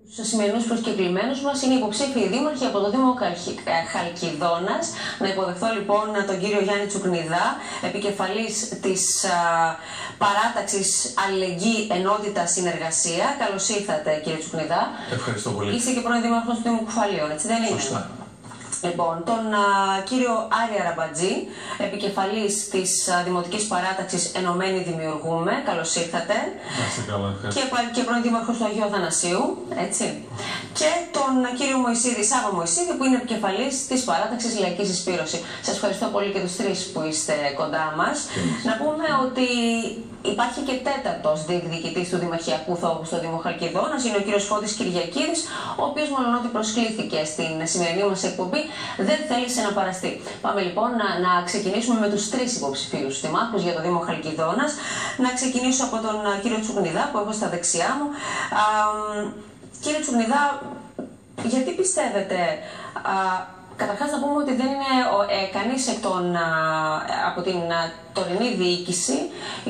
Στους σημερινούς προσκεκλημένους μας είναι υποψήφιοι δήμαρχοι από το Δήμο Χαλκιδόνας. Να υποδεχθώ λοιπόν τον κύριο Γιάννη Τσουκνιδά, επικεφαλής της παράταξης Αλληλεγγύη, Ενότητα, Συνεργασία. Καλώς ήρθατε, κύριε Τσουκνιδά. Ευχαριστώ πολύ. Είστε και πρώην δήμαρχος του Δήμου Κουφαλίων, έτσι δεν είναι? Σωστά. Λοιπόν, τον κύριο Άρη Αραμπατζή, επικεφαλής της Δημοτικής Παράταξης Ενωμένοι Δημιουργούμε. Καλώς ήρθατε. Καλά, και πρώην δήμαρχος του Αγίου Αθανασίου, έτσι. Και τον κύριο Μωυσίδη, Σάββα Μωυσίδη, που είναι επικεφαλής της Παράταξης Λαϊκή Συσπήρωση. Σας ευχαριστώ πολύ και τους τρεις που είστε κοντά μας. Να πούμε ότι υπάρχει και τέταρτος διεκδικητής του Δημαρχιακού Θόκου στο Δήμο Χαλκιδόνας, είναι ο κύριος Φώτης Κυριακίδης, ο οποίος μολονότι προσκλήθηκε στην σημερινή μας εκπομπή, δεν θέλησε να παραστεί. Πάμε λοιπόν να ξεκινήσουμε με τους τρεις υποψηφίους δημάρχους για το Δήμο Χαλκιδόνας. Να ξεκινήσω από τον κύριο Τσουκνιδά, που έχω στα δεξιά μου. Κύριε Τσουκνιδά, γιατί πιστεύετε, καταρχάς να πούμε ότι δεν είναι κανείς από την τωρινή διοίκηση,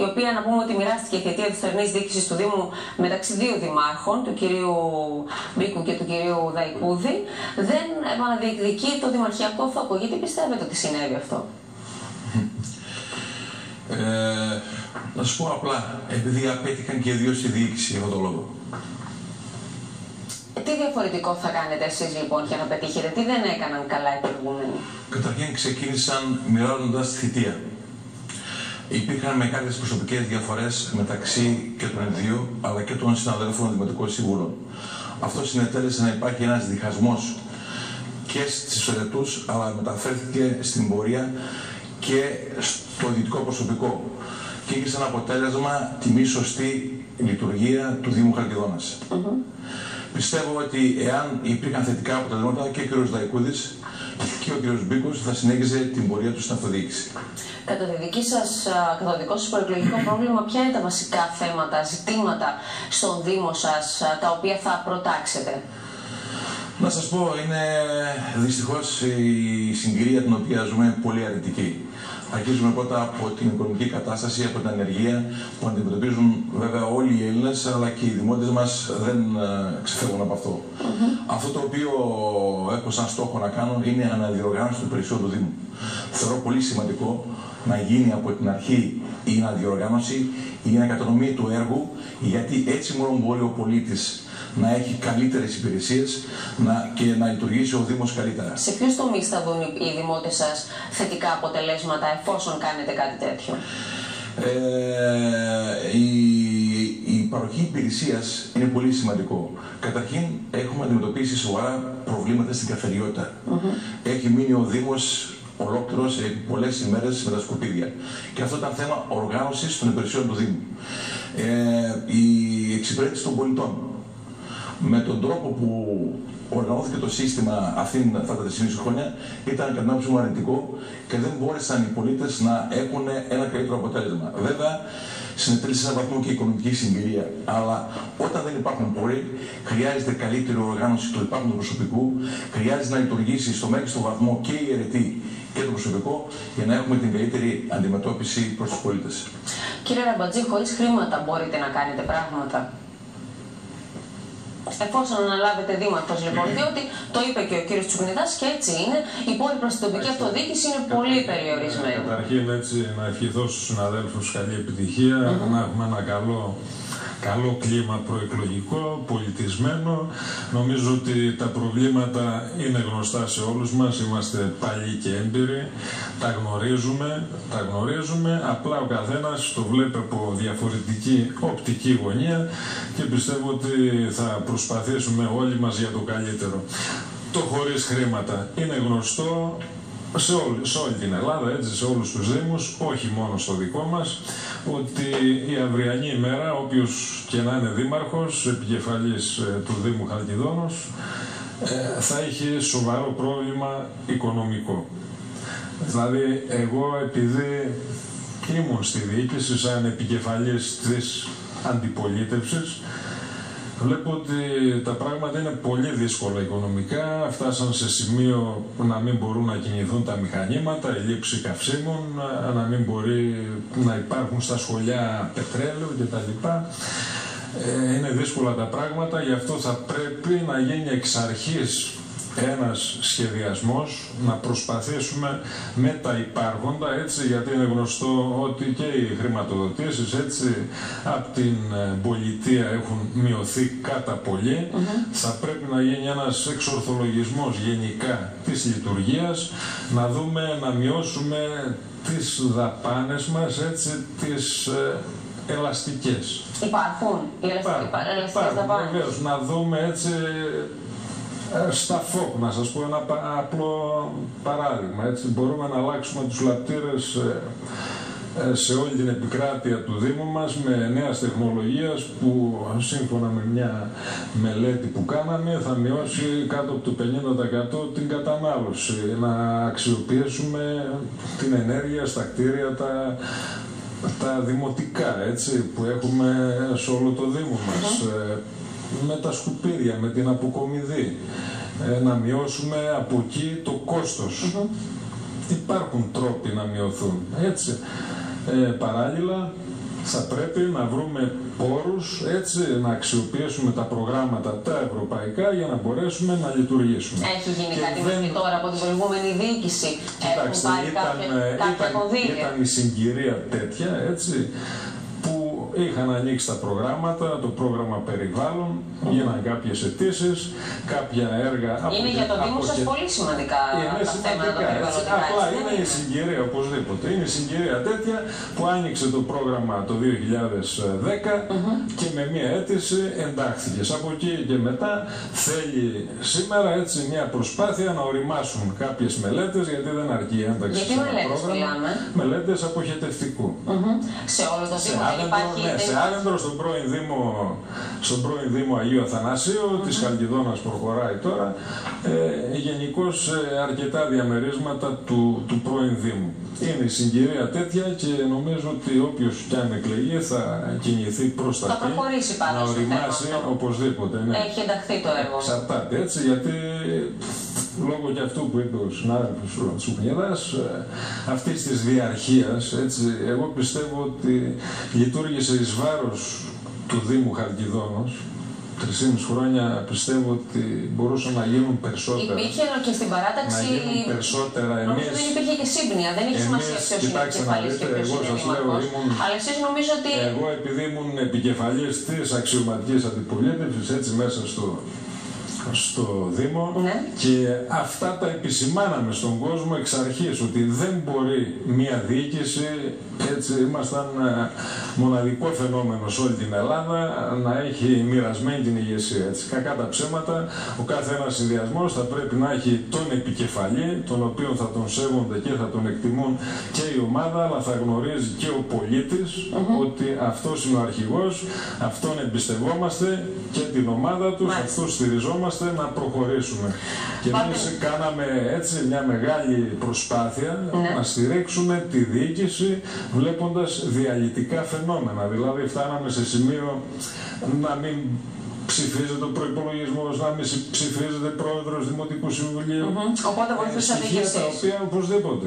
η οποία να πούμε ότι μοιράστηκε η θητεία της τωρινής διοίκησης του Δήμου μεταξύ δύο δημάρχων, του κυρίου Μπίκου και του κυρίου Δαϊκούδη, δεν επαναδιεκδικεί το Δημαρχιακό Θόκο. Γιατί πιστεύετε ότι συνέβη αυτό? Να σου πω απλά, επειδή απέτυχαν και δύο στη διοίκηση για αυτόν τον λόγο. Τι διαφορετικό θα κάνετε εσείς λοιπόν για να πετύχετε, τι δεν έκαναν καλά οι προηγούμενοι? Καταρχήν ξεκίνησαν μοιράζοντας τη θητεία. Υπήρχαν με κάποιες προσωπικές διαφορές μεταξύ και των δύο, αλλά και των συναδέλφων δημοτικών συμβούλων. Αυτό συνετέλεσε να υπάρχει ένας διχασμός και στις ερετούς, αλλά μεταφέρθηκε στην πορεία και στο ιδιωτικό προσωπικό. Και είχε σαν αποτέλεσμα τη μη σωστή λειτουργία του Δήμου Χαλκιδόνας. Πιστεύω ότι εάν υπήρχαν θετικά αποτελέσματα και ο κ. Δαϊκούδης και ο κ. Μπίκος θα συνέχιζε την πορεία του στην αυτοδιοίκηση. Κατά το δικό σας προεκλογικό πρόβλημα, ποια είναι τα βασικά θέματα, ζητήματα στον Δήμο σας, τα οποία θα προτάξετε? Να σας πω, είναι δυστυχώς η συγκυρία την οποία ζούμε πολύ αρνητική. Αρχίζουμε πρώτα από την οικονομική κατάσταση, από την ανεργία που αντιμετωπίζουν βέβαια όλοι οι Έλληνες, αλλά και οι δημότες μας δεν ξεφεύγουν από αυτό. Αυτό το οποίο έχω σαν στόχο να κάνω είναι αναδιοργάνωση των υπηρεσιών του Δήμου. Θεωρώ πολύ σημαντικό να γίνει από την αρχή η αναδιοργάνωση, η ανακατανομή του έργου, γιατί έτσι μόνο μπορεί ο πολίτης να έχει καλύτερες υπηρεσίες και να λειτουργήσει ο Δήμος καλύτερα. Σε ποιους τομείς θα δουν οι δημότες σας θετικά αποτελέσματα εφόσον κάνετε κάτι τέτοιο? Η παροχή υπηρεσίας είναι πολύ σημαντικό. Καταρχήν έχουμε αντιμετωπίσει σοβαρά προβλήματα στην καθαριότητα. Έχει μείνει ο Δήμος ολόκληρος πολλές ημέρες με τα σκουπίδια. Και αυτό ήταν θέμα οργάνωσης των υπηρεσιών του Δήμου. Η εξυπηρέτηση των πολιτών. Με τον τρόπο που οργανώθηκε το σύστημα αυτά τα 4,5 χρόνια ήταν κατά την άποψή μου αρνητικό και δεν μπόρεσαν οι πολίτες να έχουν ένα καλύτερο αποτέλεσμα. Βέβαια, συνετέλεσε σε έναν βαθμό και η οικονομική συγκυρία. Αλλά όταν δεν υπάρχουν πόροι, χρειάζεται καλύτερη οργάνωση του υπάρχοντος προσωπικού, χρειάζεται να λειτουργήσει στο μέγιστο βαθμό και η αιρετή και το προσωπικό για να έχουμε την καλύτερη αντιμετώπιση προς τους πολίτες. Κύριε Αραμπατζή, χωρίς χρήματα μπορείτε να κάνετε πράγματα? Εφόσον αναλάβετε δήμαρχος λοιπόν, διότι το είπε και ο κύριος Τσουκνιδάς και έτσι είναι, οι πόροι προς την τοπική αυτοδιοίκηση είναι πολύ περιορισμένοι. Καταρχήν έτσι να ευχηθώ στους συναδέλφους καλή επιτυχία, να έχουμε ένα καλό κλίμα προεκλογικό, πολιτισμένο. Νομίζω ότι τα προβλήματα είναι γνωστά σε όλους μας, είμαστε παλιοί και έμπειροι, τα γνωρίζουμε, απλά ο καθένας το βλέπει από διαφορετική οπτική γωνία και πιστεύω ότι θα προσπαθήσουμε όλοι μας για το καλύτερο. Το χωρίς χρήματα είναι γνωστό σε όλη την Ελλάδα, έτσι, σε όλους τους Δήμους, όχι μόνο στο δικό μας, ότι η αυριανή ημέρα, όποιος και να είναι δήμαρχος, επικεφαλής του Δήμου Χαλκιδόνος, θα είχε σοβαρό πρόβλημα οικονομικό. Δηλαδή, εγώ επειδή ήμουν στη διοίκηση σαν επικεφαλής της αντιπολίτευσης, βλέπω ότι τα πράγματα είναι πολύ δύσκολα οικονομικά, φτάσαν σε σημείο να μην μπορούν να κινηθούν τα μηχανήματα, η λήψη καυσίμων, να μην μπορεί να υπάρχουν στα σχολιά πετρέλαιο κτλ. είναι δύσκολα τα πράγματα, γι' αυτό θα πρέπει να γίνει εξ αρχής ένας σχεδιασμός, να προσπαθήσουμε με τα υπάρχοντα, έτσι, γιατί είναι γνωστό ότι και οι χρηματοδοτήσεις, έτσι, από την πολιτεία έχουν μειωθεί κατά πολύ. Θα πρέπει να γίνει ένας εξορθολογισμός γενικά της λειτουργίας, να δούμε, να μειώσουμε τις δαπάνες μας, έτσι, τις ελαστικές. Υπάρχουν οι ελαστικές δαπάνες. Βεβαίως, να δούμε, έτσι, στα ΦΟΚ, να σας πω ένα απλό παράδειγμα, έτσι, μπορούμε να αλλάξουμε τους λαπτήρες σε όλη την επικράτεια του Δήμου μας με νέας τεχνολογίας που σύμφωνα με μια μελέτη που κάναμε θα μειώσει κάτω από το 50% την κατανάλωση. Να αξιοποιήσουμε την ενέργεια στα κτίρια τα δημοτικά, έτσι, που έχουμε σε όλο το Δήμο μας. Με τα σκουπίδια, με την αποκομιδή, να μειώσουμε από εκεί το κόστος. Υπάρχουν τρόποι να μειωθούν, έτσι. Παράλληλα, θα πρέπει να βρούμε πόρους, έτσι, να αξιοποιήσουμε τα προγράμματα τα ευρωπαϊκά για να μπορέσουμε να λειτουργήσουμε. Έχει γίνει κάτι μέχρι τώρα από την προηγούμενη διοίκηση? Κοιτάξτε, ήταν η συγκυρία τέτοια, έτσι, που είχαν ανοίξει τα προγράμματα, το πρόγραμμα περιβάλλον, γίναν κάποιες αιτήσεις, κάποια έργα. Είναι για το Δήμο σας πολύ σημαντικά τα θέματα τα περιβαλλοντικά. Απλά είναι η συγκυρία, οπωσδήποτε. Είναι η συγκυρία τέτοια που άνοιξε το πρόγραμμα το 2010 και με μία αίτηση εντάχθηκε. Από εκεί και μετά θέλει σήμερα, έτσι, μια προσπάθεια να οριμάσουν κάποιες μελέτες, γιατί δεν αρκεί η ένταξη σε ένα πρόγραμμα. Μελέτες αποχετευτικού. Σε όλο το Δήμο δεν υπάρχει? Ναι, σε Άλεντρο, στον πρώην Δήμο Αγίου Αθανασίου, της Χαλκιδόνας προχωράει τώρα, γενικώς αρκετά διαμερίσματα του πρώην Δήμου. Είναι η συγκυρία τέτοια και νομίζω ότι όποιος κι αν εκλεγεί θα κινηθεί προς τα εκεί. Θα προχωρήσει πάνω να οριμάσει οπωσδήποτε. Ναι. Έχει ενταχθεί το έργο. Εξαρτάται, έτσι, γιατί λόγω και αυτού που είπε ο συνάδελφος Σουπνιέδας, αυτής της διαρχίας, έτσι, εγώ πιστεύω ότι λειτουργήσε εις βάρος του Δήμου Χαλκιδόνος. 3,5 χρόνια πιστεύω ότι μπορούσαν να γίνουν περισσότερα. Υπήρχε και στην παράταξη. Να γίνουν περισσότερα. Νομίζω δεν υπήρχε και σύμπνοια. Δεν έχει σημασία ποιος είναι επικεφαλής και ποιος είναι δήμαρχος. Αλλά εσείς νομίζω ότι. Εγώ, επειδή ήμουν επικεφαλής της αξιωματικής αντιπολίτευσης, έτσι, μέσα στο Δήμο, ναι, και αυτά τα επισημάναμε στον κόσμο εξ αρχής, ότι δεν μπορεί μία διοίκηση, έτσι, ήμασταν μοναδικό φαινόμενο σε όλη την Ελλάδα, να έχει μοιρασμένη την ηγεσία. Έτσι. Κακά τα ψέματα, ο κάθε ένας συνδυασμός θα πρέπει να έχει τον επικεφαλή, τον οποίο θα τον σέβονται και θα τον εκτιμούν και η ομάδα, αλλά θα γνωρίζει και ο πολίτης ότι αυτός είναι ο αρχηγός, αυτόν εμπιστευόμαστε και την ομάδα τους, αυτόν στηριζόμαστε να προχωρήσουμε. Και εμείς κάναμε, έτσι, μια μεγάλη προσπάθεια να στηρίξουμε τη διοίκηση, βλέποντας διαλυτικά φαινόμενα. Δηλαδή φτάναμε σε σημείο να μην ψηφίζεται ο προϋπολογισμός, να μην ψηφίζεται πρόεδρος Δημοτικού Συμβουλίου. Οπότε βοηθούσατε και εσείς. Τα οποία οπωσδήποτε.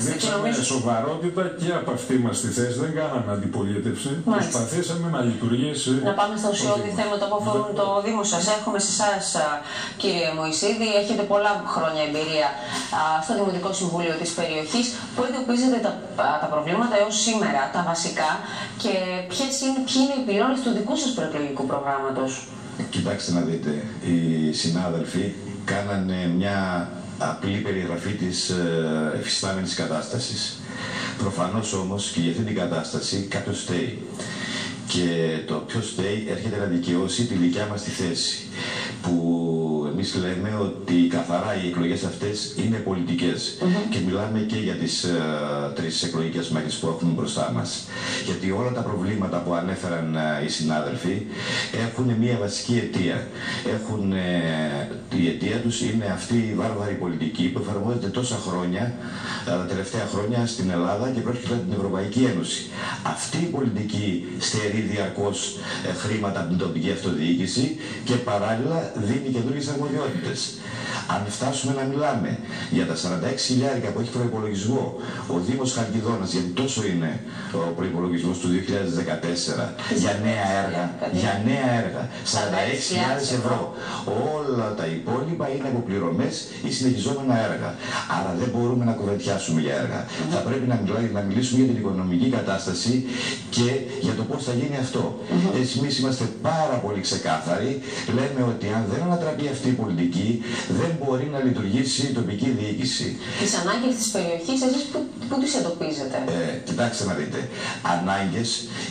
Δείξαμε σοβαρότητα και από αυτή μας τη θέση. Δεν κάναμε αντιπολίτευση. Προσπαθήσαμε να λειτουργήσει. Να πάμε στα ουσιώδη θέματα που αφορούν το Δήμο σας. Έρχομαι σε εσάς, κύριε Μωυσίδη. Έχετε πολλά χρόνια εμπειρία στο Δημοτικό Συμβούλιο της περιοχής. Πού εντοπίζετε τα προβλήματα έως σήμερα, τα βασικά, και ποιοι είναι οι πυλώνες του δικού σας προεκλογικού προγράμματος? Κοιτάξτε να δείτε, οι συνάδελφοι κάνανε μια απλή περιγραφή της εφιστάμενης κατάστασης. Προφανώς όμως και για αυτή την κατάσταση κάποιος φταίει. Και το ποιος φταίει έρχεται να δικαιώσει τη δικιά μας τη θέση. Που εμείς λέμε ότι καθαρά οι εκλογές αυτές είναι πολιτικές. Και μιλάμε και για τις 3 εκλογικές μέρες που έχουμε μπροστά μας. Γιατί όλα τα προβλήματα που ανέφεραν οι συνάδελφοι έχουν μία βασική αιτία. Η αιτία τους είναι αυτή η βάρβαρη πολιτική που εφαρμόζεται τόσα χρόνια, τα τελευταία χρόνια στην Ελλάδα και πρόκειται από την Ευρωπαϊκή Ένωση. Αυτή η πολιτική στερεί διαρκώς χρήματα από την τοπική αυτοδιοίκηση και παράλληλα δίνει καινούργιες αρμοδιότητες. αρμοδιότητες. Αν φτάσουμε να μιλάμε για τα 46.000 που έχει προϋπολογισμό ο Δήμος Χαλκιδόνας, γιατί τόσο είναι ο προϋπολογισμός του 2014 για νέα έργα, 46.000 ευρώ. Όλα τα υπόλοιπα είναι αποπληρωμές ή συνεχιζόμενα έργα. Άρα δεν μπορούμε να κουβεντιάσουμε για έργα. Θα πρέπει να μιλήσουμε για την οικονομική κατάσταση και για το πώς θα γίνει αυτό. Εμείς είμαστε πάρα πολύ ξεκάθαροι. Λέμε ότι αν δεν ανατραπεί αυτή η πολιτική, δεν μπορεί να λειτουργήσει η τοπική διοίκηση. Τις ανάγκες της περιοχής, εσείς πού τις εντοπίζετε? Κοιτάξτε να δείτε.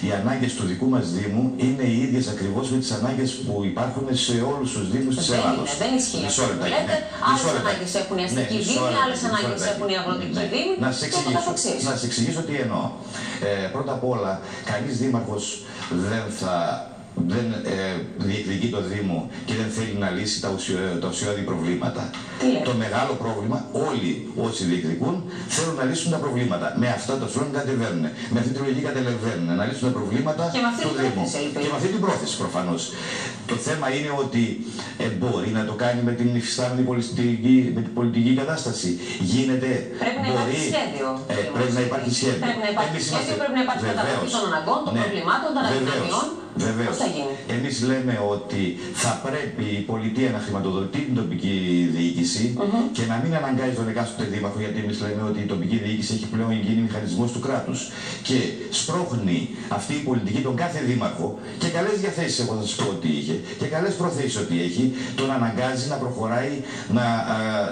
Οι ανάγκες του δικού μας Δήμου είναι οι ίδιες ακριβώς με τις ανάγκες που υπάρχουν σε όλους τους Δήμους της Ελλάδος. Δεν ισχύει αυτό που λέτε. Άλλες ανάγκες έχουν οι αστικοί Δήμοι, άλλες ανάγκες έχουν οι αγροτικοί Δήμοι. Να σας εξηγήσω τι εννοώ. Πρώτα απ' όλα, κανείς δήμαρχος δεν διεκδικεί το Δήμο και δεν θέλει να λύσει τα ουσιώδη προβλήματα. Το μεγάλο πρόβλημα, όλοι όσοι διεκδικούν θέλουν να λύσουν τα προβλήματα. Με αυτά το σλόγγαν κατεβαίνουν. Με αυτή τη λογική κατεβαίνουν να λύσουν τα προβλήματα του Δήμου. Και με αυτή την πρόθεση προφανώς. Το θέμα είναι ότι μπορεί να το κάνει με την υφιστάμενη πολιτική κατάσταση. Γίνεται. Πρέπει να υπάρχει σχέδιο. Πρέπει να υπάρχει σχέδιο. Πρέπει να υπάρχει σχέδιο, πρέπει να υπάρχει καταγραφή των αναγκών, των προβλημάτων, των αδυναμιών. Βεβαίως. Εμείς λέμε ότι θα πρέπει η πολιτεία να χρηματοδοτεί την τοπική διοίκηση και να μην αναγκάζει τον εκάστοτε δήμαρχο, γιατί εμείς λέμε ότι η τοπική διοίκηση έχει πλέον γίνει μηχανισμός του κράτους και σπρώχνει αυτή η πολιτική τον κάθε δήμαρχο και καλές διαθέσεις, εγώ θα σας πω ότι είχε και καλές προθέσεις ότι έχει, τον αναγκάζει να προχωράει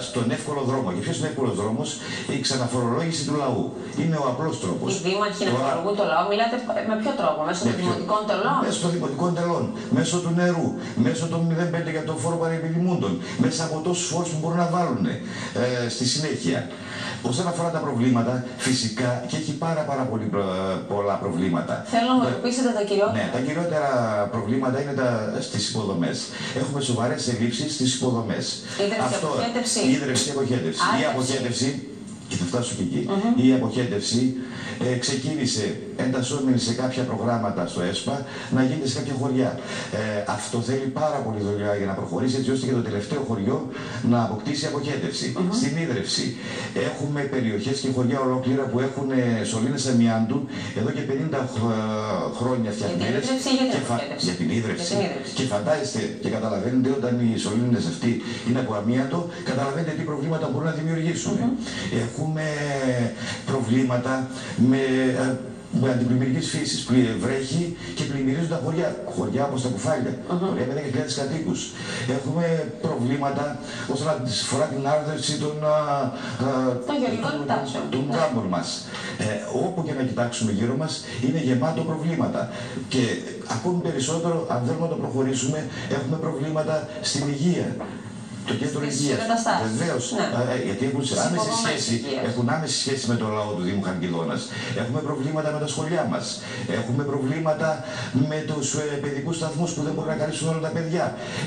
στον εύκολο δρόμο. Και ποιος είναι ο εύκολος δρόμος? Η ξαναφορολόγηση του λαού. Είναι ο απλός τρόπος. Οι δήμαρχοι να φορολογούν το λαό, μιλάτε με ποιο τρόπο? Μέσω των δημοτικών τελών? Μέσω των δημοτικών τελών, μέσω του νερού, μέσω των 0,5 για τον φόρο παρεπιδημούντων, μέσα από τόσους φόρους που μπορούν να βάλουν στη συνέχεια. Όσον αφορά τα προβλήματα, φυσικά και έχει πάρα πολύ πολλά προβλήματα. Θέλω να μου εντοπίσετε τα κυριότερα. Ναι, τα κυριότερα προβλήματα είναι στις υποδομές. Έχουμε σοβαρές ελλείψεις στις υποδομές. Ίδρυυση, αποχέτευση. Η αποχέτευση, και θα φτάσω και εκεί. Η αποχέτευση ξεκίνησε εντασσόμενη σε κάποια προγράμματα στο ΕΣΠΑ να γίνεται σε κάποια χωριά. Αυτό θέλει πάρα πολύ δουλειά για να προχωρήσει, έτσι ώστε και το τελευταίο χωριό να αποκτήσει αποχέτευση. Στην ίδρυυση έχουμε περιοχές και χωριά ολόκληρα που έχουν σωλήνες αμοιάντου εδώ και 50 χρόνια φτιαγμένες για την ίδρυυση. Και φαντάζεστε και καταλαβαίνετε, όταν οι σωλήνες αυτοί είναι από αμοιάντο, καταλαβαίνετε τι προβλήματα μπορούν να δημιουργήσουν. Έχουμε προβλήματα με αντιπλημμυρικής φύσης. Βρέχει και πλημμυρίζουν τα χωριά. Χωριά όπως τα Κουφάλια. Χωριά με 10.000 κατοίκους. Έχουμε προβλήματα όσον αφορά την άρδευση των κάμπων μας. Όπου και να κοιτάξουμε γύρω μας είναι γεμάτο προβλήματα. Και ακόμη περισσότερο, αν θέλουμε να το προχωρήσουμε, έχουμε προβλήματα στην υγεία. Το κέντρο υγείας. Βεβαίως, γιατί έχουν άμεση σχέση με το λαό του Δήμου Χαλκιδόνας. Έχουμε προβλήματα με τα σχολεία μας. Έχουμε προβλήματα με τους παιδικούς σταθμούς που δεν μπορούν να καλύψουν όλα τα παιδιά.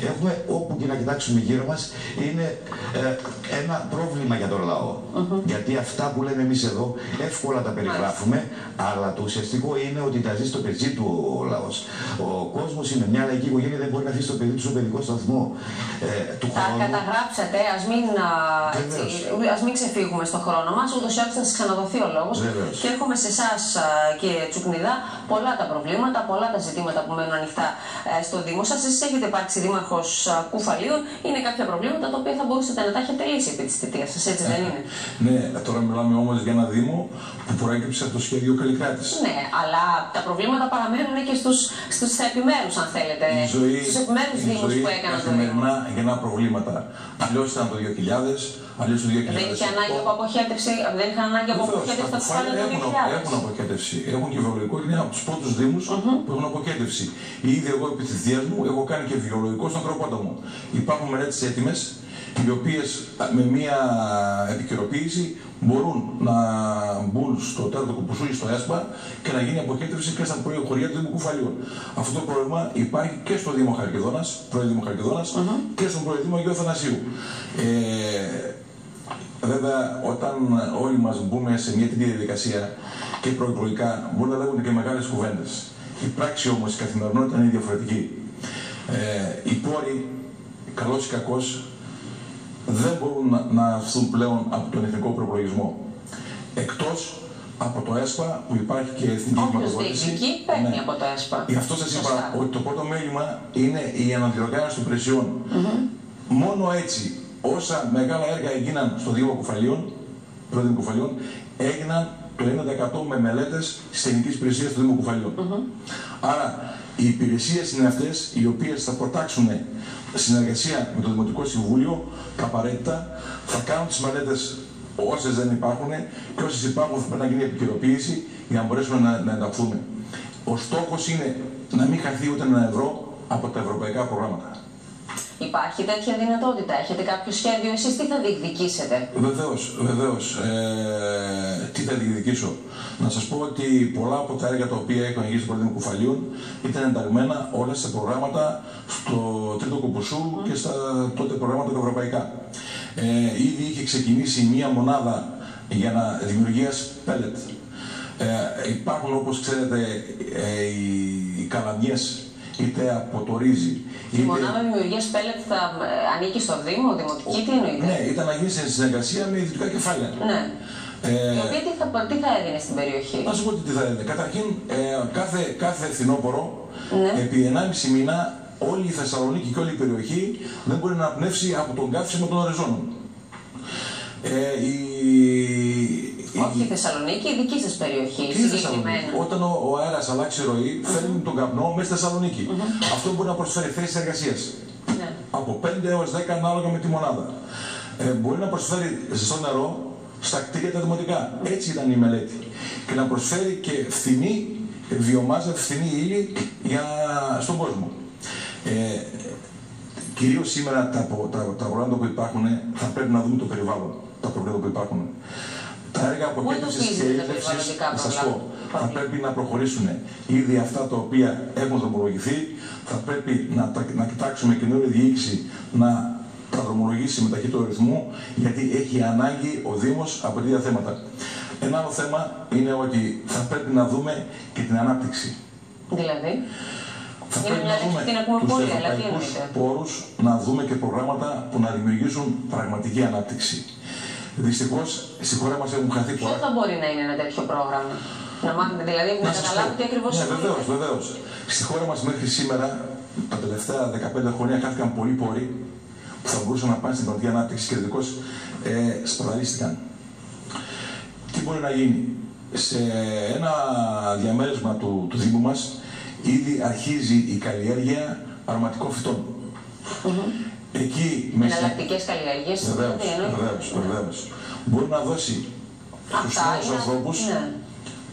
Έχουμε, όπου και να κοιτάξουμε γύρω μας, είναι ένα πρόβλημα για τον λαό. Γιατί αυτά που λέμε εμείς εδώ εύκολα τα περιγράφουμε, αλλά το ουσιαστικό είναι ότι τα ζει στο πεζί του ο λαός. Ο κόσμος είναι μια λαϊκή οικογένεια, δεν μπορεί να αφήσει το παιδί του στο παιδικό σταθμό του χρόνου. Καταγράψετε, ας μην ξεφύγουμε στον χρόνο μας, ούτως ή άλλως θα σας ξαναδοθεί ο λόγος. Και έρχομαι σε εσάς, κύριε Τσουκνιδά, πολλά τα προβλήματα, πολλά τα ζητήματα που μένουν ανοιχτά στο Δήμο σας. Εσείς έχετε υπάρξει δήμαρχος Κουφαλίων, είναι κάποια προβλήματα τα οποία θα μπορούσατε να τα έχετε λύσει επί της θητείας σας, έτσι δεν είναι? Ναι, τώρα μιλάμε όμως για ένα Δήμο που προέκυψε από το σχέδιο Καλλικράτης. Ναι, αλλά τα προβλήματα παραμένουν και στους επιμέρους, αν θέλετε. Στους επιμέρους Δήμους που έκαναν το Δήμο. Γεννά προβλήματα. Αλλιώς ήταν το 2000, αλλιώς το 2000. Δεν είχε ανάγκη από αποχέτευση, δεν είχαν ανάγκη από αποχέτευση τα Κουφάλια το 2000. Έχουν αποχέτευση. Έχουν και βιολογικό, είναι από τους πρώτους Δήμους που έχουν αποχέτευση. Ήδη εγώ επί της θητείας μου έχω κάνει και βιολογικό στον Ακροπόταμο. Υπάρχουν μελέτες έτοιμες, οι οποίες με μία επικαιροποίηση μπορούν να μπουν στο τέταρτο κουπουσούι στο ΕΣΠΑ και να γίνει αποχέτευση και στα χωριά του Δήμου Κουφαλίων. Αυτό το πρόβλημα υπάρχει και στο Δήμο Χαλκιδόνας, πρώην Δήμο Χαλκιδόνας και στον πρώην Δήμο Αγίου Αθανασίου. Βέβαια, όταν όλοι μας μπούμε σε μια τέτοια διαδικασία και προεκλογικά, μπορεί να λέγονται και μεγάλες κουβέντες. Η πράξη όμως, η καθημερινότητα είναι διαφορετική. Οι πόροι, καλός ή κακός, δεν μπορούν να αυθούν πλέον από τον εθνικό προπολογισμό. Εκτός από το ΕΣΠΑ που υπάρχει και εθνική χρηματοδότηση. Όποιος διεκδικεί παίρνει από το ΕΣΠΑ. Γι' αυτό σας είπα ότι το πρώτο μέλημα είναι η αναδιοργάνωση των υπηρεσιών. Μόνο έτσι, όσα μεγάλα έργα έγιναν στο Δήμο Κουφαλίων, έγιναν το 1% με μελέτες της τεχνικής υπηρεσίας του Δήμου Κουφαλίων. Άρα, οι υπηρεσίες είναι αυτές οι οποίες θα προτάξουν συνεργασία με το Δημοτικό Συμβούλιο, τα απαραίτητα, θα κάνουν τις μελέτες όσες δεν υπάρχουν και όσες υπάρχουν θα πρέπει να γίνει επικαιροποίηση για να μπορέσουμε να ενταχθούμε. Ο στόχος είναι να μην χαθεί ούτε ένα ευρώ από τα ευρωπαϊκά προγράμματα. Υπάρχει τέτοια δυνατότητα, έχετε κάποιο σχέδιο, εσείς τι θα διεκδικήσετε? Βεβαίως. Τι θα διεκδικήσω? Να σας πω ότι πολλά από τα έργα τα οποία έχουν γίνει στο Δήμο Κουφαλίων ήταν ενταγμένα όλα σε προγράμματα στο τρίτο Κουπουσού και στα τότε προγράμματα ευρωπαϊκά. Ήδη είχε ξεκινήσει μία μονάδα για δημιουργίας πέλετ. Υπάρχουν, όπως ξέρετε, οι καλαμιές, είτε από το ρύζι. Η μονάδα δημιουργίας πέλετ θα ανήκει στο Δήμο, δημοτική, τι εννοείται? Ναι, ήταν να γίνει σε συνεργασία με ιδιωτικά κεφάλαια. Ναι. Η οποία τι θα έδινε στην περιοχή? Να σου πω τι θα έδινε. Καταρχήν, κάθε φθινόπωρο, επί 1,5 μήνα, όλη η Θεσσαλονίκη και όλη η περιοχή δεν μπορεί να πνεύσει από τον καύσιμο των οριζόντων. Όχι η Θεσσαλονίκη, η δική σας περιοχή. Όταν ο αέρας αλλάξει ροή, φέρνει τον καπνό μέσα στη Θεσσαλονίκη. Αυτό μπορεί να προσφέρει θέσεις εργασίας. Από 5 έως 10 ανάλογα με τη μονάδα. Μπορεί να προσφέρει ζεστό νερό στα κτίρια τα δημοτικά. Έτσι ήταν η μελέτη. Και να προσφέρει και φθηνή βιομάζα, φθηνή ύλη στον κόσμο. Κυρίως σήμερα τα προγράμματα που υπάρχουν θα πρέπει να δούμε το περιβάλλον. Τα προβλήματα που υπάρχουν. Τα έργα αποκέντρωσης και ίδρυυσης, να σας πω, θα πρέπει να προχωρήσουν. Ήδη αυτά τα οποία έχουν δρομολογηθεί, θα πρέπει να κοιτάξουμε και νέα διοίκηση να τα δρομολογήσει με ταχύτερο ρυθμό, γιατί έχει ανάγκη ο Δήμος από τέτοια θέματα. Ένα άλλο θέμα είναι ότι θα πρέπει να δούμε και την ανάπτυξη. Δηλαδή? Θα πρέπει να δούμε τους ευρωπαϊκούς πόρους, να δούμε και προγράμματα που να δημιουργήσουν πραγματική ανάπτυξη. Δυστυχώς, στη χώρα μας έχουν χαθεί πολλά. Ποιο θα μπορεί να είναι ένα τέτοιο πρόγραμμα? Να μάθετε δηλαδή, να καταλάβετε τι ακριβώς είναι. Βεβαίως. Στη χώρα μας μέχρι σήμερα, τα τελευταία 15 χρόνια, χάθηκαν πολλοί πόροι που θα μπορούσαν να πάνε στην πραγματική ανάπτυξη και δυστυχώς σπαταλίστηκαν. Τι μπορεί να γίνει? Σε ένα διαμέρισμα του Δήμου μας, ήδη αρχίζει η καλλιέργεια αρωματικών φυτών. Εκεί εναλλακτικές καλλιέργειες. Βεβαίως. Μπορεί να δώσει στους νέους ανθρώπους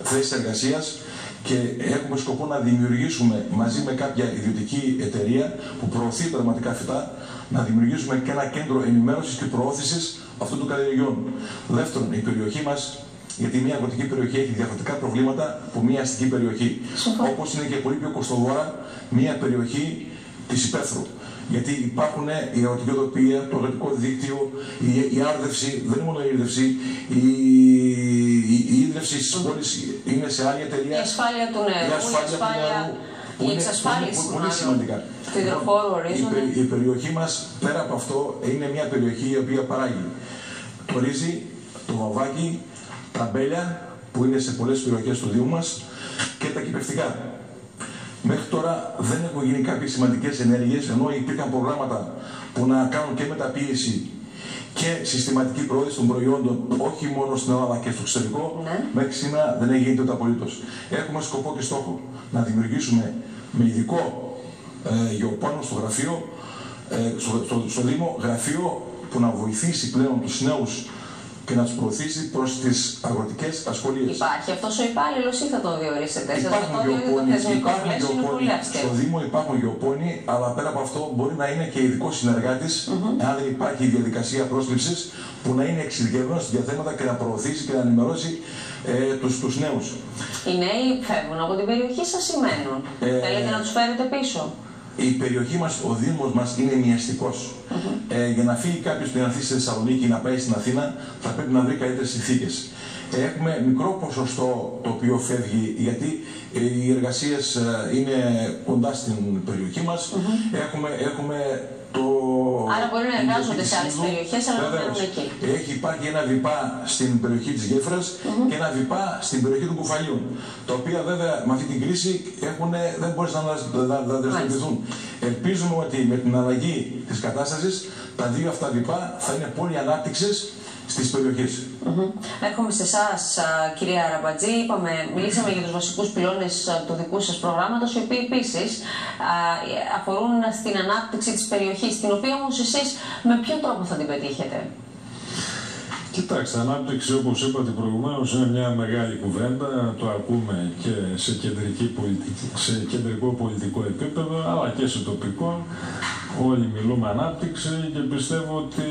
θέσεις εργασίας και έχουμε σκοπό να δημιουργήσουμε μαζί με κάποια ιδιωτική εταιρεία που προωθεί τα αρωματικά φυτά, να δημιουργήσουμε και ένα κέντρο ενημέρωσης και προώθησης αυτών των καλλιεργειών. Δεύτερον, η περιοχή μας, γιατί μια αγροτική περιοχή έχει διαφορετικά προβλήματα από μια αστική περιοχή. Όπως είναι και πολύ πιο κοστοβόρα μια περιοχή της υπαίθρου. Γιατί υπάρχουν η αγροτική οδοποιία, το αγροτικό δίκτυο, η άρδευση, δεν είναι μόνο η ίδρυυση, η ίδρυυση στις πόλεις είναι σε άλλη εταιρεία. Η ασφάλεια του νερού, η εξασφάλιση πολύ σημαντικά. του υδροφόρου ορίζοντα. Η περιοχή μας, πέρα από αυτό, είναι μια περιοχή η οποία παράγει το ρύζι, το βαμβάκι, τα μπέλια που είναι σε πολλές περιοχές του Δήμου μας και τα κυπευτικά. Μέχρι τώρα δεν έχουν γίνει κάποιες σημαντικές ενέργειες, ενώ υπήρχαν προγράμματα που να κάνουν και μεταποίηση και συστηματική προώθηση των προϊόντων, όχι μόνο στην Ελλάδα και στο εξωτερικό. Μέχρι σήμερα δεν έχει γίνει τίποτα απολύτως. Έχουμε σκοπό και στόχο να δημιουργήσουμε με ειδικό γεωπόνο στο γραφείο, στο Δήμο, γραφείο που να βοηθήσει πλέον τους νέους και να τους προωθήσει προς τις αγροτικές ασχολίες. Υπάρχει αυτός ο υπάλληλος ή θα τον διορίσετε? Στο Δήμο υπάρχουν γεωπόνοι, αλλά πέρα από αυτό μπορεί να είναι και ειδικός συνεργάτης, αν δεν υπάρχει η διαδικασία πρόσληψης, που να είναι εξειδικευμένος στα θέματα και να προωθήσει και να ενημερώσει τους νέους. Οι νέοι φεύγουν από την περιοχή σας ή μένουν? Θέλετε να τους φέρετε πίσω? Η περιοχή μας, ο Δήμος μας είναι μοιαστικός. Για να φύγει κάποιος που να έρθει στη Θεσσαλονίκη ή να πάει στην Αθήνα, θα πρέπει να βρει καλύτερες συνθήκες. Έχουμε μικρό ποσοστό το οποίο φεύγει, γιατί οι εργασίες είναι κοντά στην περιοχή μας. Έχουμε το Άρα μπορεί να εργάζονται σε άλλες περιοχές, αλλά να μένουν εκεί. Υπάρχει ένα ΒΙΠΑ στην περιοχή της Γέφυρας και ένα ΒΙΠΑ στην περιοχή των Κουφαλίων. Τα οποία βέβαια με αυτή την κρίση δεν μπορούν να δραστηριοποιηθούν. Ελπίζουμε ότι με την αλλαγή της κατάστασης τα δύο αυτά ΒΙΠΑ θα είναι πόλοι ανάπτυξης στις περιοχές. Έρχομαι σε εσάς, κυρία Αραμπατζή. Μιλήσαμε για τους βασικούς πυλώνες του δικού σας προγράμματος, οι οποίοι επίσης αφορούν στην ανάπτυξη της περιοχής, την οποία όμως εσείς με ποιο τρόπο θα την πετύχετε? Κοιτάξτε, ανάπτυξη, όπως είπατε προηγουμένως, είναι μια μεγάλη κουβέντα. Το ακούμε και σε κεντρικό πολιτικό επίπεδο, αλλά και σε τοπικό. Όλοι μιλούμε ανάπτυξη και πιστεύω ότι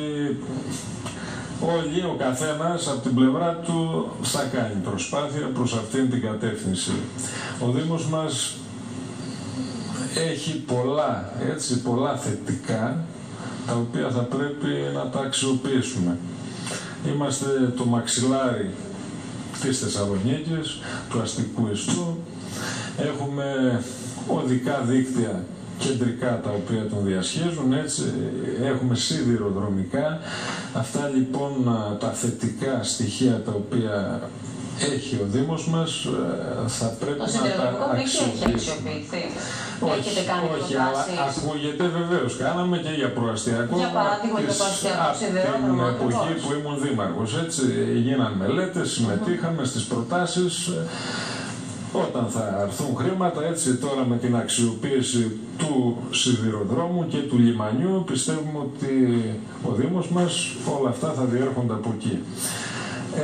όλοι, ο καθένας από την πλευρά του θα κάνει προσπάθεια προς αυτήν την κατεύθυνση. Ο Δήμος μας έχει πολλά θετικά, τα οποία θα πρέπει να τα αξιοποιήσουμε. Είμαστε το μαξιλάρι της Θεσσαλονίκης, του αστικού ιστού. Έχουμε οδικά δίκτυα κεντρικά τα οποία τον διασχίζουν, έτσι, έχουμε σιδηροδρομικά. Αυτά λοιπόν τα θετικά στοιχεία τα οποία έχει ο Δήμος μας θα πρέπει να τα αξιοποιήσουμε. Όχι, αλλά ακούγεται βεβαίως. Κάναμε και για προαστιακό. Για παράδειγμα, για προαστιακό σιδηρόδρομο. Από την εποχή που ήμουν δήμαρχος, έτσι, γίναν μελέτες, συμμετείχαμε στις προτάσεις. Όταν θα έρθουν χρήματα, έτσι, τώρα με την αξιοποίηση του σιδηροδρόμου και του λιμανιού, πιστεύουμε ότι ο Δήμος μας όλα αυτά θα διέρχονται από εκεί.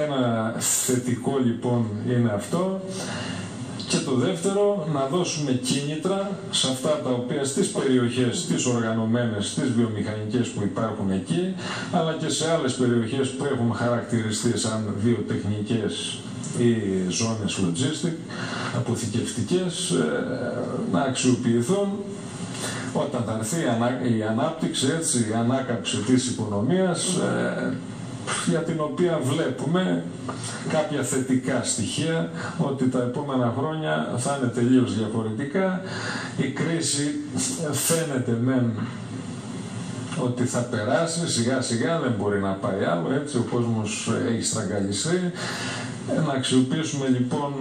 Ένα θετικό λοιπόν είναι αυτό. Και το δεύτερο, να δώσουμε κίνητρα σε αυτά τα οποία στις περιοχές, τις οργανωμένες, τις βιομηχανικές που υπάρχουν εκεί, αλλά και σε άλλες περιοχές που έχουν χαρακτηριστεί σαν βιοτεχνικές ή ζώνες logistic, αποθηκευτικές, να αξιοποιηθούν όταν θα έρθει η ανάπτυξη, έτσι, η ανάκαμψη της οικονομίας, για την οποία βλέπουμε κάποια θετικά στοιχεία ότι τα επόμενα χρόνια θα είναι τελείως διαφορετικά. Η κρίση φαίνεται μεν ότι θα περάσει σιγά σιγά, δεν μπορεί να πάει άλλο, έτσι, ο κόσμος έχει στραγγαλιστεί. Να αξιοποιήσουμε λοιπόν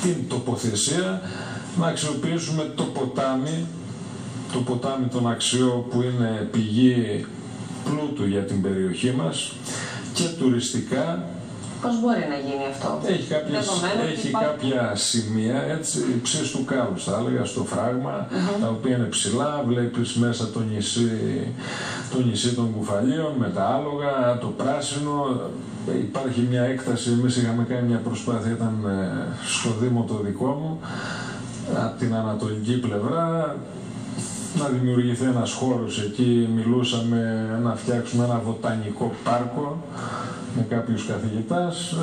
την τοποθεσία, να αξιοποιήσουμε το ποτάμι τον Αξιό, που είναι πηγή πλούτου για την περιοχή μας και τουριστικά. Πώς μπορεί να γίνει αυτό? Έχει κάποια σημεία, έτσι, υψής του κάλους, θα έλεγα, στο φράγμα, τα οποία είναι ψηλά, βλέπεις μέσα το νησί των Κουφαλίων με τα άλογα, το πράσινο. Υπάρχει μια έκταση, εμείς είχαμε κάνει μια προσπάθεια, ήταν στο Δήμο το δικό μου, από την ανατολική πλευρά, να δημιουργηθεί ένας χώρος εκεί. Μιλούσαμε να φτιάξουμε ένα βοτανικό πάρκο με κάποιους καθηγητάς.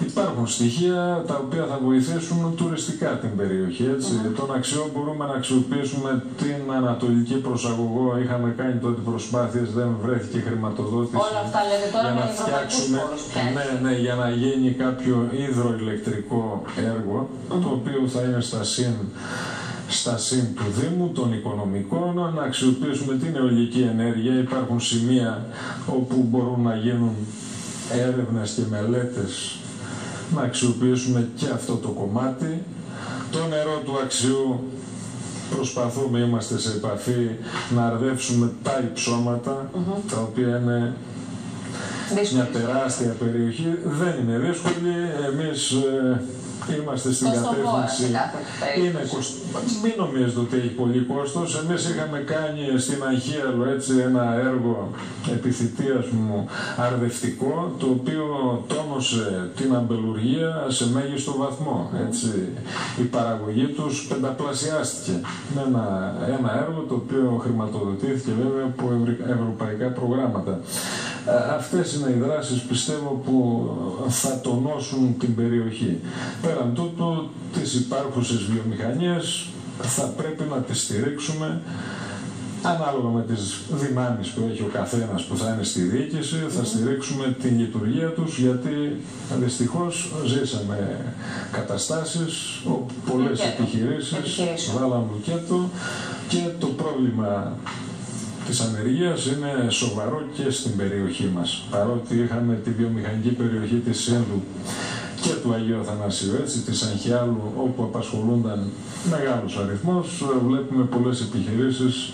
Υπάρχουν στοιχεία τα οποία θα βοηθήσουν τουριστικά την περιοχή, έτσι. Τον Αξιό μπορούμε να αξιοποιήσουμε την ανατολική προσαγωγό. Είχαμε κάνει τότε προσπάθειες, δεν βρέθηκε χρηματοδότηση. Όλα αυτά λέτε τώρα για να φτιάξουμε, για να γίνει κάποιο υδροηλεκτρικό έργο, το οποίο θα είναι στα συν του Δήμου, των οικονομικών, να αξιοποιήσουμε την αιωλική ενέργεια. Υπάρχουν σημεία όπου μπορούν να γίνουν έρευνες και μελέτες, να αξιοποιήσουμε και αυτό το κομμάτι. Το νερό του Αξιού προσπαθούμε, είμαστε σε επαφή, να αρδεύσουμε τα υψώματα, τα οποία είναι μια τεράστια περιοχή. Δεν είναι δύσκολη, εμείς είμαστε στην κατεύθυνση. Μην νομίζετε ότι έχει πολύ κόστος. Εμείς είχαμε κάνει στην Αγίαλο, έτσι, ένα έργο επιθυμίας μου αρδευτικό, το οποίο τόνωσε την αμπελουργία σε μέγιστο βαθμό. Έτσι. Η παραγωγή τους πενταπλασιάστηκε με ένα έργο το οποίο χρηματοδοτήθηκε βέβαια από ευρωπαϊκά προγράμματα. Αυτές είναι οι δράσεις, πιστεύω, που θα τονώσουν την περιοχή. Πέραν τούτου, τις υπάρχουσες βιομηχανίες θα πρέπει να τις στηρίξουμε ανάλογα με τις δυνάμεις που έχει ο καθένας που θα είναι στη διοίκηση, θα στηρίξουμε την λειτουργία τους, γιατί δυστυχώς ζήσαμε καταστάσεις όπου πολλές επιχειρήσεις βάλαν λουκέτο και το πρόβλημα της ανεργίας είναι σοβαρό και στην περιοχή μας. Παρότι είχαμε τη βιομηχανική περιοχή της Σύνδου και του Αγίου Αθανασίου, έτσι, της Αγχιάλου, όπου απασχολούνταν μεγάλους αριθμούς, βλέπουμε πολλές επιχειρήσεις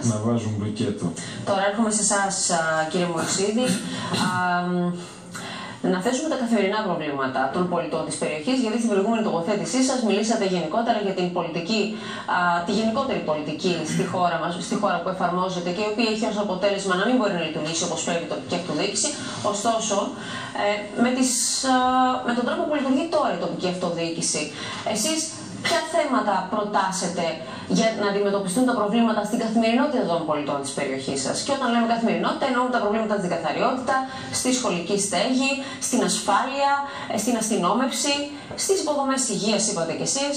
να βάζουν λουκέτο. Τώρα έρχομαι σε εσάς, κύριε Μωυσίδη. Να θέσουμε τα καθημερινά προβλήματα των πολιτών της περιοχής, γιατί στην προηγούμενη τοποθέτησή σας μιλήσατε γενικότερα για την πολιτική, τη γενικότερη πολιτική στη χώρα μας, στη χώρα που εφαρμόζεται και η οποία έχει ως αποτέλεσμα να μην μπορεί να λειτουργήσει όπως πρέπει η τοπική αυτοδιοίκηση. Ωστόσο, με τον τρόπο που λειτουργεί τώρα η τοπική αυτοδιοίκηση, εσείς ποια θέματα προτάσετε για να αντιμετωπιστούν τα προβλήματα στην καθημερινότητα των πολιτών της περιοχής σας? Και όταν λέμε καθημερινότητα, εννοούμε τα προβλήματα στην καθαριότητα, στη σχολική στέγη, στην ασφάλεια, στην αστυνόμευση, στις υποδομές υγείας, είπατε κι εσείς.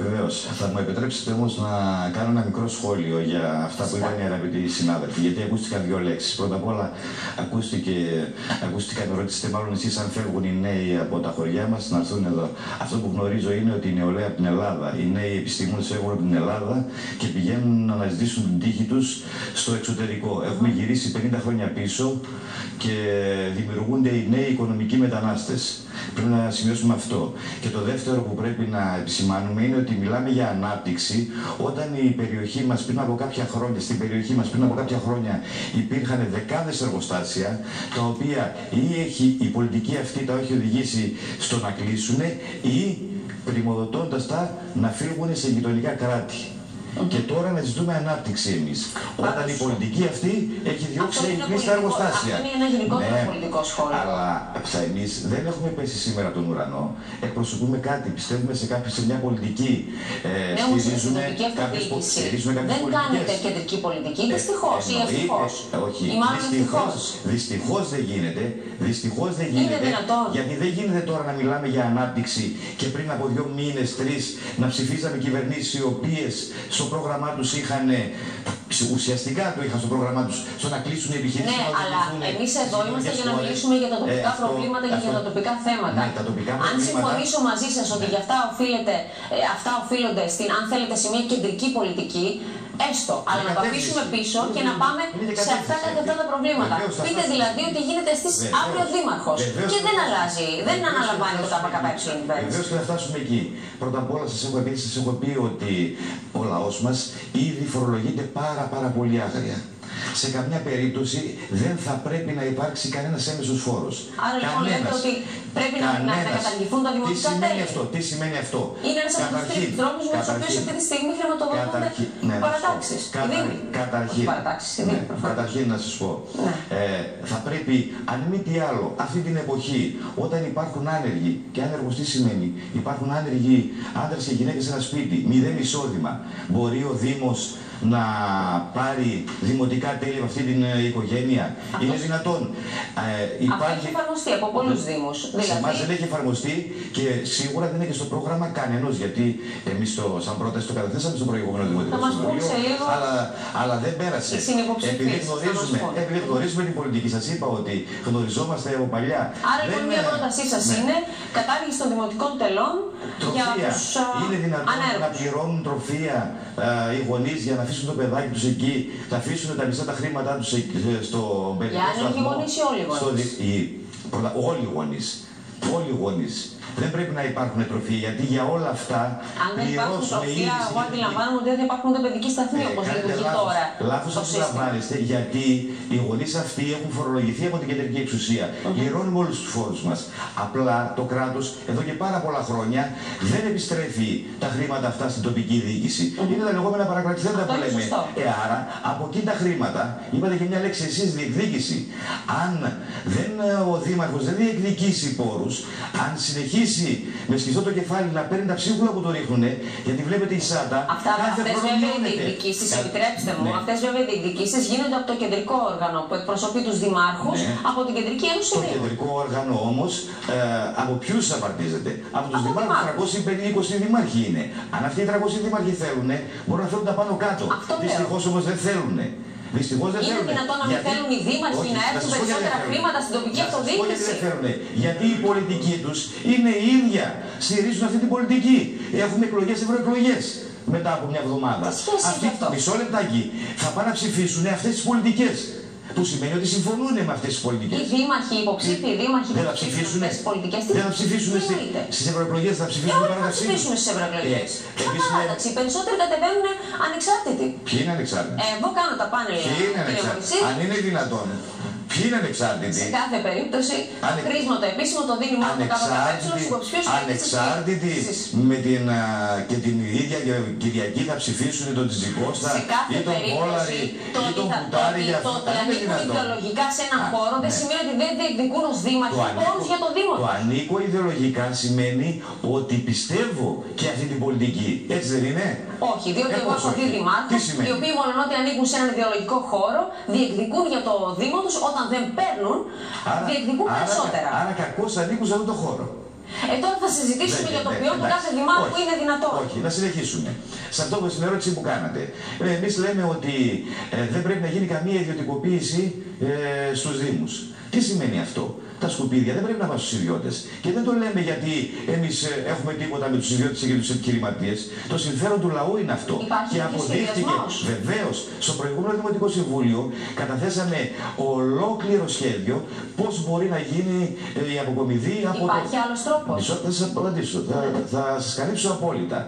Βεβαίως. Θα μου επιτρέψετε όμως να κάνω ένα μικρό σχόλιο για αυτά που είπαν οι αγαπητοί συνάδελφοι. Γιατί ακούστηκαν δύο λέξεις. Πρώτα απ' όλα, ακούστηκαν ρωτήσετε μάλλον εσείς αν φεύγουν οι νέοι από τα χωριά μας να έρθουν εδώ. Αυτό που γνωρίζω είναι ότι η νεολαία από την Ελλάδα, οι νέοι επιστήμονες φεύγουν από την Ελλάδα και πηγαίνουν να αναζητήσουν την τύχη τους στο εξωτερικό. Έχουμε γυρίσει 50 χρόνια πίσω και δημιουργούνται οι νέοι οικονομικοί μετανάστες. Πρέπει να σημειώσουμε αυτό. Και το δεύτερο που πρέπει να επισημάνουμε είναι ότι μιλάμε για ανάπτυξη όταν η περιοχή μας πριν από κάποια χρόνια, στην περιοχή μας πριν από κάποια χρόνια υπήρχαν δεκάδες εργοστάσια τα οποία ή η πολιτική αυτή τα έχει οδηγήσει στο να κλείσουν ή πρημοδοτώντας τα να φύγουν σε γειτονικά κράτη. Και τώρα να ζητούμε ανάπτυξη εμείς. Όταν η πολιτική αυτή έχει διώξει τα εργοστάσια. Αυτό είναι ένα γενικότερο πολιτικό σχόλιο. Αλλά εμείς δεν έχουμε πέσει σήμερα τον ουρανό. Εκπροσωπούμε κάτι. Πιστεύουμε σε μια πολιτική. Στηρίζουμε κάποιες πολιτικές. Δεν κάνετε κεντρική πολιτική. Δυστυχώς ή ευτυχώς. Όχι. Δυστυχώς δεν γίνεται. Δυστυχώς δεν γίνεται. Γιατί δεν γίνεται τώρα να μιλάμε για ανάπτυξη και πριν από 2 μήνες, 3 να ψηφίσαμε κυβερνήσεις οι οποίες στο πρόγραμμά τους είχαν, ουσιαστικά το είχαν στο πρόγραμμά τους, στο να κλείσουν οι επιχειρήσεις. Ναι, αλλά εμείς εδώ είμαστε για να μιλήσουμε για τα τοπικά προβλήματα και για τα τοπικά θέματα. Αν συμφωνήσω μαζί σας ότι για αυτά οφείλονται στην, αν θέλετε, σε μια κεντρική πολιτική, έστω, αλλά να το αφήσουμε πίσω και να πάμε σε αυτά τα προβλήματα. Πείτε δηλαδή ότι γίνετε εσείς αύριο δήμαρχος και δεν αλλάζει, δεν αναλαμβάνει το ΚΚΕ κυβέρνηση. Βεβαίως και θα φτάσουμε εκεί. Πρώτα απ' όλα σας έχω πει ότι ο λαός μας ήδη φορολογείται πάρα πολύ άγρια. Σε καμιά περίπτωση δεν θα πρέπει να υπάρξει κανένας έμεσος φόρος. Άρα λοιπόν λέτε ότι πρέπει να καταργηθούν τα δημοτικά τέλη. Τι σημαίνει αυτό? Είναι ένας από τους 3 τρόπους με τους οποίους αυτή τη στιγμή χρηματοδοτούνται οι παρατάξεις. Καταρχήν να σας πω, θα πρέπει, αν μη τι άλλο, αυτή την εποχή, όταν υπάρχουν άνεργοι, και άνεργος τι σημαίνει? Υπάρχουν άνεργοι άντρες και γυναίκες σε ένα σπίτι, 0 εισόδημα. Μπορεί ο Δήμος να πάρει δημοτικά τέλη από αυτή την οικογένεια? Είναι δυνατόν? Αυτό έχει εφαρμοστεί από πολλούς Δήμους. Σε εμάς δεν έχει εφαρμοστεί και σίγουρα δεν είναι και στο πρόγραμμα κανενός, γιατί εμείς σαν πρόταση το καταθέσαμε στο προηγούμενο Δημοτικό Συμβούλιο, αλλά δεν πέρασε. Επειδή γνωρίζουμε την πολιτική, σας είπα ότι γνωριζόμαστε από παλιά. Άρα λοιπόν μια πρότασή σας είναι κατάργηση των δημοτικών τελών για τους ανέργους. Είναι δυνατόν να πληρώνουν τροφία οι γονείς για να αφήσουν το παιδάκι τους εκεί, θα αφήσουν τα μισά τα χρήματά τους στο παιδικό σταθμό? Για άνεργοι γονείς ή όλοι οι γονείς? Όλοι οι γονείς. Όλοι οι γονείς. Δεν πρέπει να υπάρχουν τροφοί, γιατί για όλα αυτά. Αν δεν υπάρχουν τροφία, εγώ αντιλαμβάνομαι ότι δεν υπάρχουν ούτε παιδικοί σταθμοί όπως λειτουργεί τώρα. Λάθος αντιλαμβάνεστε, γιατί οι γονείς αυτοί έχουν φορολογηθεί από την κεντρική εξουσία. Πληρώνουμε όλους τους φόρους μας. Απλά το κράτος εδώ και πάρα πολλά χρόνια δεν επιστρέφει τα χρήματα αυτά στην τοπική διοίκηση. Είναι τα λεγόμενα παρακρατηθέντα που λέμε. Άρα από εκεί τα χρήματα, είπατε και μια λέξη εσείς, διεκδίκηση. Αν ο Δήμαρχος δεν διεκδικήσει πόρους, αν συνεχίσει σκίσει, με σκιστό το κεφάλι να παίρνει τα ψίχουλα που το ρίχνουν, γιατί βλέπετε η ΣΑΤΑ. Αυτές βέβαια οι διεκδικήσεις, επιτρέψτε μου, αυτές βέβαια οι διεκδικήσεις γίνονται από το κεντρικό όργανο που εκπροσωπεί τους δημάρχους, από την Κεντρική Ένωση Δήμων. Το κεντρικό όργανο όμως από ποιους απαρτίζεται? Από τους δημάρχους. 320 δημάρχοι είναι. Αν αυτοί οι 300 δημάρχοι θέλουν, μπορούν να θέλουν τα πάνω κάτω. Δυστυχώς όμως δεν θέλουν. Είναι δυνατόν να μην θέλουν οι δήμαρχοι να έρθουν περισσότερα χρήματα στην τοπική αυτοδιοίκηση? Δεν θέλουν. Γιατί η πολιτική τους είναι η ίδια. Στηρίζουν αυτή την πολιτική. Έχουμε εκλογές, ευρωεκλογές μετά από μια εβδομάδα. Μισό λεπτάκι. Θα πάνε να ψηφίσουν αυτές τις πολιτικές. Που σημαίνει ότι συμφωνούν με αυτές τις πολιτικές. Οι δήμαρχοι, οι υποψήφοι δήμαρχοι δεν θα ψηφίσουν αυτές τις πολιτικές. Δεν θα ψηφίσουν στις ευρωεκλογές, θα ψηφίσουν παράταξη. Θα ψηφίσουν στις ευρωεκλογές. Παράταξη. Οι περισσότεροι κατεβαίνουν ανεξάρτητοι. Ποιοι είναι ανεξάρτητοι? Εγώ κάνω τα πάνελ. Ποιοι είναι ανεξάρτητοι? Αν είναι δυνατόν. Ποιοι είναι ανεξάρτητοι? Σε κάθε περίπτωση, χρήσιμο το επίσημο το δίνει μόνο το ΚΚΕ στους υποψηφίους. Ανεξάρτητοι και την ίδια Κυριακή θα ψηφίσουν τον Τζιτζικώστα ή τον Βόλαρη ή τον Κουτάρη για αυτό. Το ότι ανήκουν ιδεολογικά σε έναν χώρο δεν σημαίνει ότι δεν διεκδικούν ως δήμαρχοι πόρους για το Δήμο. Το ανήκω ιδεολογικά σημαίνει ότι πιστεύω και αυτή την πολιτική. Έτσι δεν είναι? Όχι, διότι εγώ έχω δει δημάρχους οι οποίοι μόνο ότι ανήκουν σε έναν ιδεολογικό χώρο διεκδικούν για το Δήμο τους, όταν δεν παίρνουν, διεκδικούν περισσότερα. Άρα κακώς ανήκουν σε αυτόν τον χώρο. Τώρα θα συζητήσουμε για το ποιό του κάθε δημάρχου είναι δυνατό. Όχι, να συνεχίσουμε. Σε αυτό την ερώτηση που κάνατε. Εμείς λέμε ότι δεν πρέπει να γίνει καμία ιδιωτικοποίηση στους Δήμους. Τι σημαίνει αυτό? Τα σκουπίδια δεν πρέπει να πάνε στους ιδιώτες. Και δεν το λέμε γιατί εμείς έχουμε τίποτα με τους ιδιώτες και τους επιχειρηματίες. Το συμφέρον του λαού είναι αυτό. Και αποδείχτηκε βεβαίως. Στο προηγούμενο Δημοτικό Συμβούλιο καταθέσαμε ολόκληρο σχέδιο πώς μπορεί να γίνει η αποκομιδή από Υπάρχει άλλος τρόπος? Θα σας απαντήσω. Θα σας καλύψω απόλυτα.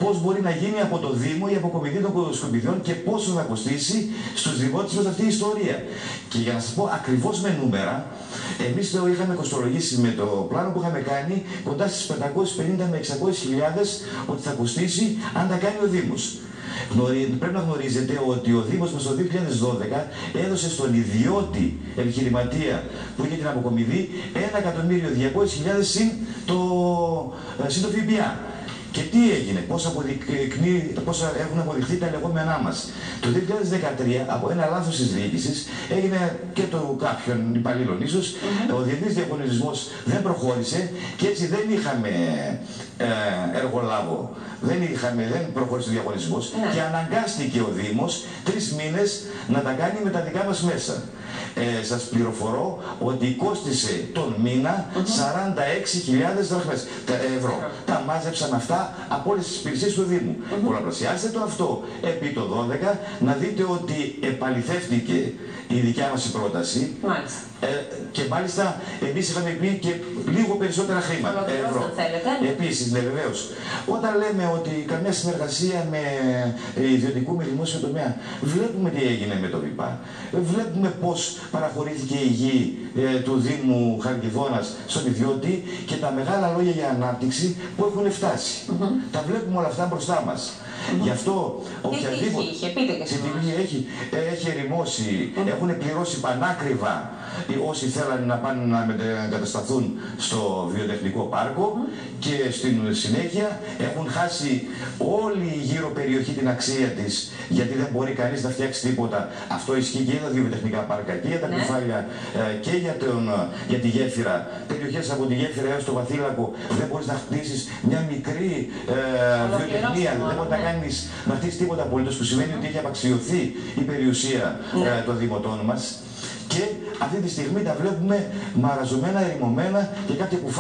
Πώς μπορεί να γίνει από το Δήμο η αποκομιδή των σκουπιδιών και πόσο θα κοστίσει στους δημότες μας αυτή η ιστορία. Και για να σας πω ακριβώς με νούμερα, εμείς το είχαμε κοστολογήσει με το πλάνο που είχαμε κάνει κοντά στις 550 με 600.000 ότι θα κοστίσει αν τα κάνει ο Δήμος. Πρέπει να γνωρίζετε ότι ο Δήμος μας το 2012 έδωσε στον ιδιώτη επιχειρηματία που είχε την αποκομιδή 1.200.000 συν το ΦΠΑ. Και τι έγινε, πώς έχουν αποδειχθεί τα λεγόμενά μας. Το 2013, από ένα λάθος της διοίκησης, έγινε και το κάποιον υπαλλήλων ίσως, ο διεθνής διαγωνισμός δεν προχώρησε και έτσι δεν είχαμε εργολάβο. Δεν προχώρησε ο διαγωνισμός και αναγκάστηκε ο Δήμος 3 μήνες να τα κάνει με τα δικά μας μέσα. Σας πληροφορώ ότι κόστισε τον μήνα 46.000 ευρώ. Τα μάζεψαν αυτά από όλες τις υπηρεσίες του Δήμου. Πολλαπλασιάστε το αυτό επί το 12 να δείτε ότι επαληθεύτηκε η δικιά μας η πρόταση. Και μάλιστα εμείς είχαμε πει και λίγο περισσότερα χρήματα. Ευρώ. Επίσης, ναι, βεβαίως. Όταν λέμε ότι καμιά συνεργασία με ιδιωτικού με δημόσιο τομέα, βλέπουμε τι έγινε με το ΒΙΠΑ. Βλέπουμε πώς παραχωρήθηκε η γη του Δήμου Χαλκιδόνας στον ιδιώτη και τα μεγάλα λόγια για ανάπτυξη που έχουν φτάσει. Τα βλέπουμε όλα αυτά μπροστά μας. Γι' αυτό οποιαδήποτε. Έχει ερημώσει, έχουν πληρώσει πανάκριβα όσοι θέλανε να πάνε να εγκατασταθούν στο βιοτεχνικό πάρκο και στην συνέχεια έχουν χάσει όλη η γύρω περιοχή την αξία της, γιατί δεν μπορεί κανείς να φτιάξει τίποτα. Αυτό ισχύει και για τα βιοτεχνικά πάρκα και για τα κουφάλια και για τη γέφυρα. Περιοχές από τη γέφυρα έως το Βαθύλακο δεν μπορείς να χτίσεις μια μικρή βιοτεχνία, δεν μπορεί να χτίσεις τίποτα απολύτως, που σημαίνει ότι έχει απαξιωθεί η περιουσία των δημοτών μας. Και αυτή τη στιγμή τα βλέπουμε μαραζωμένα, ερημωμένα και κάποια κουφάλια.